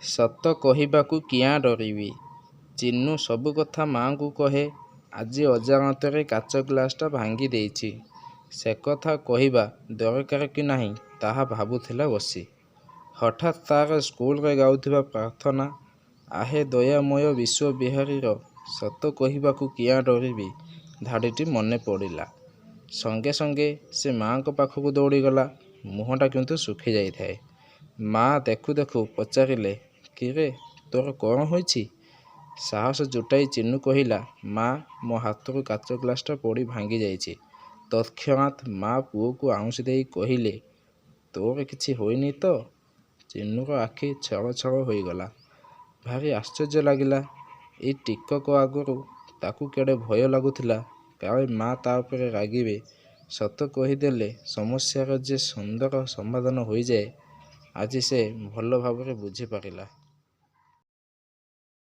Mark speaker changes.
Speaker 1: ସତ କହିବାକୁ କିଆଁ ଡରିବି। ଚିନୁ ସବୁ କଥା ମା'ଙ୍କୁ କହେ। ଆଜି ଅଜାଣତରେ କାଚ ଗ୍ଲାସଟା ଭାଙ୍ଗି ଦେଇଛି। ସେକଥା କହିବା ଦରକାର କି ନାହିଁ ତାହା ଭାବୁଥିଲା ବସି। ହଠାତ୍ ତା'ର ସ୍କୁଲରେ ଗାଉଥିବା ପ୍ରାର୍ଥନା ଆହେ ଦୟାମୟ ବିଶ୍ୱବିହାରୀର ସତ କହିବାକୁ କିଆଁ ଡରିବି ଧାଡ଼ିଟି ମନେ ପଡ଼ିଲା। ସଙ୍ଗେ ସଙ୍ଗେ ସେ ମା'ଙ୍କ ପାଖକୁ ଦୌଡ଼ିଗଲା। ମୁହଁଟା କିନ୍ତୁ ଶୁଖି ଯାଇଥାଏ। ମା' ଦେଖୁ ଦେଖୁ ପଚାରିଲେ କିରେ ତୋର କ'ଣ ହୋଇଛି? ସାହସ ଜୁଟାଇ ଚିନୁ କହିଲା ମା' ମୋ ହାତରୁ କାଚ ଗ୍ଲାସଟା ପଡ଼ି ଭାଙ୍ଗି ଯାଇଛି। ତତ୍କ୍ଷଣାତ୍ ମା' ପୁଅକୁ ଆଉଁସି ଦେଇ କହିଲେ ତୋର କିଛି ହୋଇନି ତ? ଚିନୁର ଆଖି ଛଳ ଛଳ ହୋଇଗଲା। ଭାରି ଆଶ୍ଚର୍ଯ୍ୟ ଲାଗିଲା। ଏଇ ଟିକକ ଆଗରୁ ତାକୁ କେଡ଼େ ଭୟ ଲାଗୁଥିଲା କାଳେ ମା' ତା' ଉପରେ ରାଗିବେ। ସତ କହିଦେଲେ ସମସ୍ୟାର ଯେ ସୁନ୍ଦର ସମାଧାନ ହୋଇଯାଏ ଆଜି ସେ ଭଲ ଭାବରେ ବୁଝିପାରିଲା।